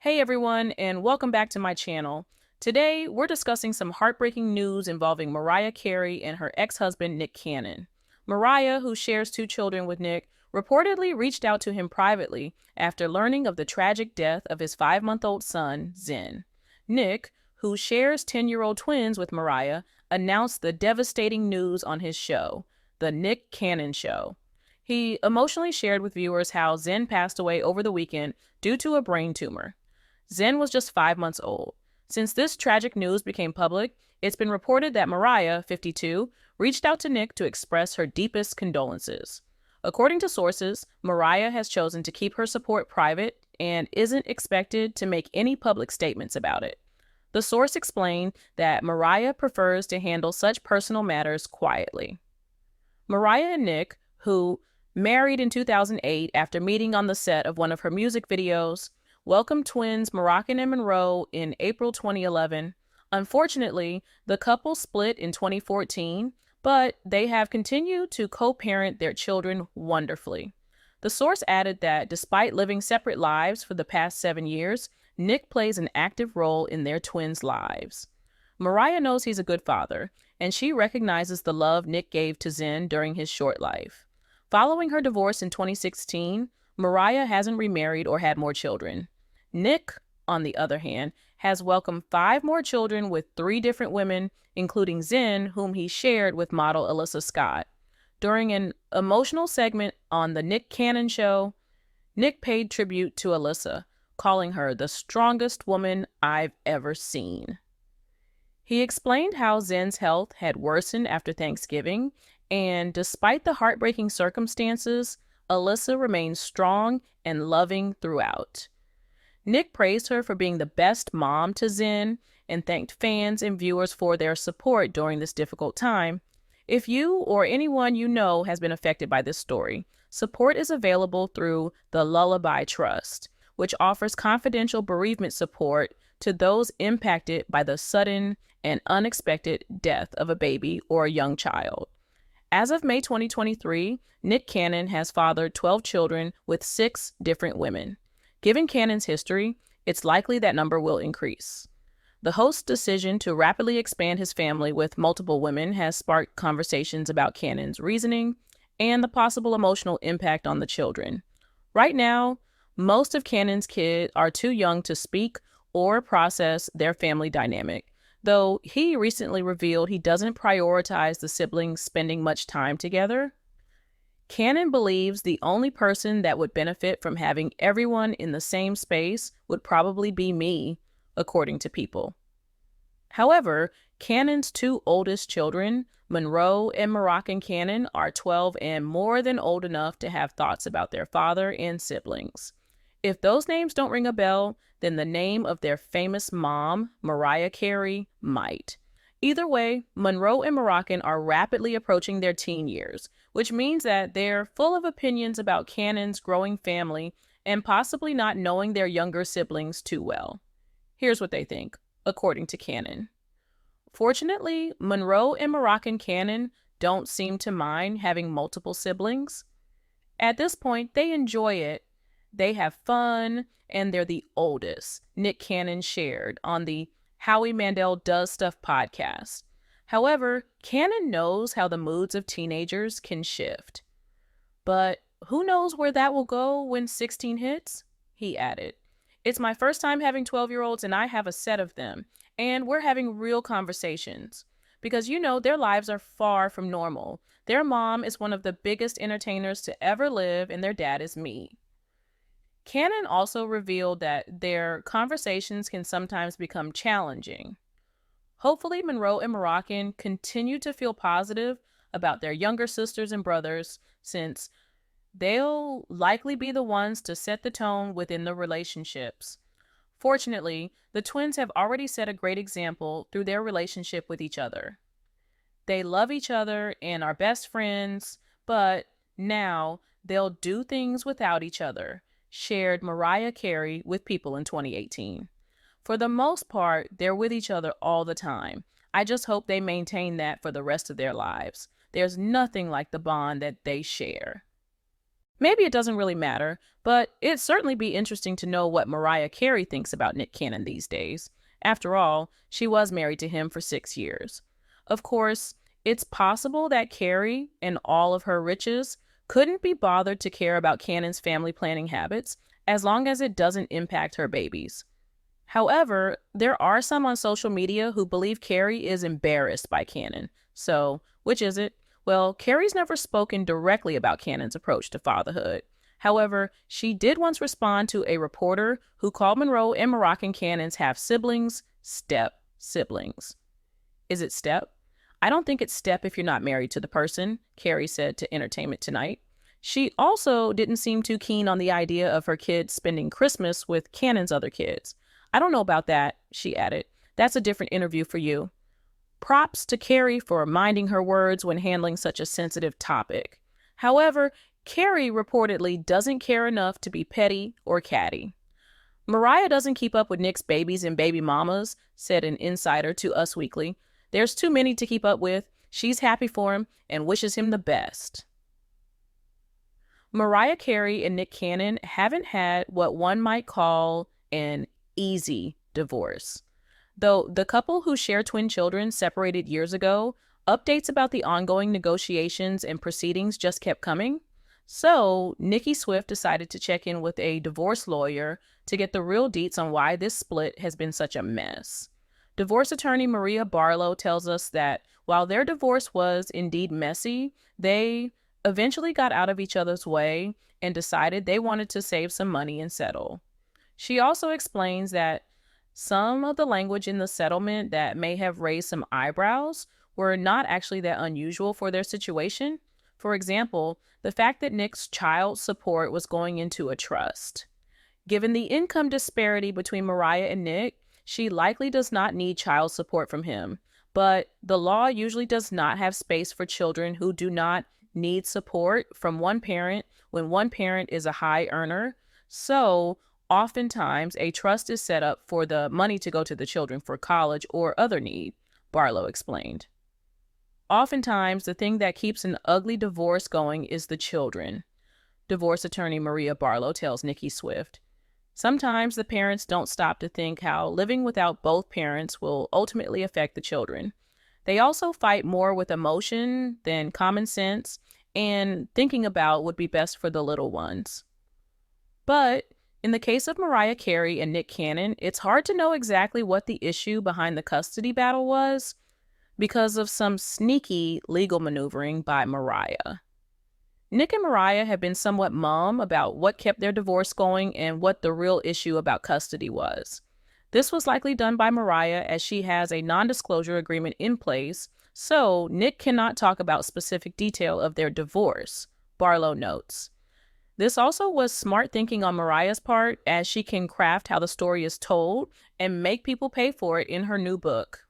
Hey everyone, and welcome back to my channel. Today, we're discussing some heartbreaking news involving Mariah Carey and her ex-husband, Nick Cannon. Mariah, who shares two children with Nick, reportedly reached out to him privately after learning of the tragic death of his 5-month-old son, Zen. Nick, who shares 10-year-old twins with Mariah, announced the devastating news on his show, The Nick Cannon Show. He emotionally shared with viewers how Zen passed away over the weekend due to a brain tumor. Zen was just 5 months old. Since this tragic news became public, it's been reported that Mariah, 52, reached out to Nick to express her deepest condolences. According to sources, Mariah has chosen to keep her support private and isn't expected to make any public statements about it. The source explained that Mariah prefers to handle such personal matters quietly. Mariah and Nick, who married in 2008 after meeting on the set of one of her music videos, welcomed twins Moroccan and Monroe in April 2011. Unfortunately, the couple split in 2014, but they have continued to co-parent their children wonderfully. The source added that despite living separate lives for the past 7 years, Nick plays an active role in their twins' lives. Mariah knows he's a good father, and she recognizes the love Nick gave to Zen during his short life. Following her divorce in 2016, Mariah hasn't remarried or had more children. Nick, on the other hand, has welcomed 5 more children with 3 different women, including Zen, whom he shared with model Alyssa Scott. During an emotional segment on The Nick Cannon Show, Nick paid tribute to Alyssa, calling her the strongest woman I've ever seen. He explained how Zen's health had worsened after Thanksgiving, and despite the heartbreaking circumstances, Alyssa remained strong and loving throughout. Nick praised her for being the best mom to Zen and thanked fans and viewers for their support during this difficult time. If you or anyone you know has been affected by this story, support is available through the Lullaby Trust, which offers confidential bereavement support to those impacted by the sudden and unexpected death of a baby or a young child. As of May 2023, Nick Cannon has fathered 12 children with 6 different women. Given Cannon's history, it's likely that number will increase. The host's decision to rapidly expand his family with multiple women has sparked conversations about Cannon's reasoning and the possible emotional impact on the children. Right now, most of Cannon's kids are too young to speak or process their family dynamic, though he recently revealed he doesn't prioritize the siblings spending much time together. Cannon believes the only person that would benefit from having everyone in the same space would probably be me, according to People. However, Cannon's 2 oldest children, Monroe and Moroccan Cannon, are 12 and more than old enough to have thoughts about their father and siblings. If those names don't ring a bell, then the name of their famous mom, Mariah Carey, might. Either way, Monroe and Moroccan are rapidly approaching their teen years, which means that they're full of opinions about Cannon's growing family and possibly not knowing their younger siblings too well. Here's what they think, according to Cannon. Fortunately, Monroe and Moroccan Cannon don't seem to mind having multiple siblings. At this point, they enjoy it. They have fun, and they're the oldest, Nick Cannon shared on the Howie Mandel Does Stuff podcast. However, Cannon knows how the moods of teenagers can shift. But who knows where that will go when 16 hits? He added. It's my first time having 12-year-olds and I have a set of them, and we're having real conversations. Because their lives are far from normal. Their mom is one of the biggest entertainers to ever live and their dad is me. Cannon also revealed that their conversations can sometimes become challenging. Hopefully, Monroe and Moroccan continue to feel positive about their younger sisters and brothers, since they'll likely be the ones to set the tone within the relationships. Fortunately, the twins have already set a great example through their relationship with each other. They love each other and are best friends, but now they'll do things without each other, shared Mariah Carey with People in 2018. For the most part, they're with each other all the time. I just hope they maintain that for the rest of their lives. There's nothing like the bond that they share. Maybe it doesn't really matter, but it'd certainly be interesting to know what Mariah Carey thinks about Nick Cannon these days. After all, she was married to him for 6 years. Of course, it's possible that Carey and all of her riches couldn't be bothered to care about Cannon's family planning habits as long as it doesn't impact her babies. However, there are some on social media who believe Carey is embarrassed by Cannon. So, which is it? Well, Carey's never spoken directly about Cannon's approach to fatherhood. However, she did once respond to a reporter who called Monroe and Moroccan Cannons half-siblings step-siblings. Is it step? I don't think it's step if you're not married to the person, Carey said to Entertainment Tonight. She also didn't seem too keen on the idea of her kids spending Christmas with Cannon's other kids. I don't know about that, she added. That's a different interview for you. Props to Carey for minding her words when handling such a sensitive topic. However, Carey reportedly doesn't care enough to be petty or catty. Mariah doesn't keep up with Nick's babies and baby mamas, said an insider to Us Weekly. There's too many to keep up with. She's happy for him and wishes him the best. Mariah Carey and Nick Cannon haven't had what one might call an easy divorce. Though the couple who share twin children separated years ago, updates about the ongoing negotiations and proceedings just kept coming. So, Nicki Swift decided to check in with a divorce lawyer to get the real deets on why this split has been such a mess. Divorce attorney Maria Barlow tells us that while their divorce was indeed messy, they eventually got out of each other's way and decided they wanted to save some money and settle. She also explains that some of the language in the settlement that may have raised some eyebrows were not actually that unusual for their situation. For example, the fact that Nick's child support was going into a trust. Given the income disparity between Mariah and Nick, she likely does not need child support from him, but the law usually does not have space for children who do not need support from one parent when one parent is a high earner. So, oftentimes, a trust is set up for the money to go to the children for college or other need, Barlow explained. Oftentimes, the thing that keeps an ugly divorce going is the children, divorce attorney Maria Barlow tells Nicki Swift. Sometimes the parents don't stop to think how living without both parents will ultimately affect the children. They also fight more with emotion than common sense and thinking about what would be best for the little ones. But in the case of Mariah Carey and Nick Cannon, it's hard to know exactly what the issue behind the custody battle was because of some sneaky legal maneuvering by Mariah. Nick and Mariah have been somewhat mum about what kept their divorce going and what the real issue about custody was. This was likely done by Mariah as she has a non-disclosure agreement in place, so Nick cannot talk about specific detail of their divorce, Barlow notes. This also was smart thinking on Mariah's part, as she can craft how the story is told and make people pay for it in her new book.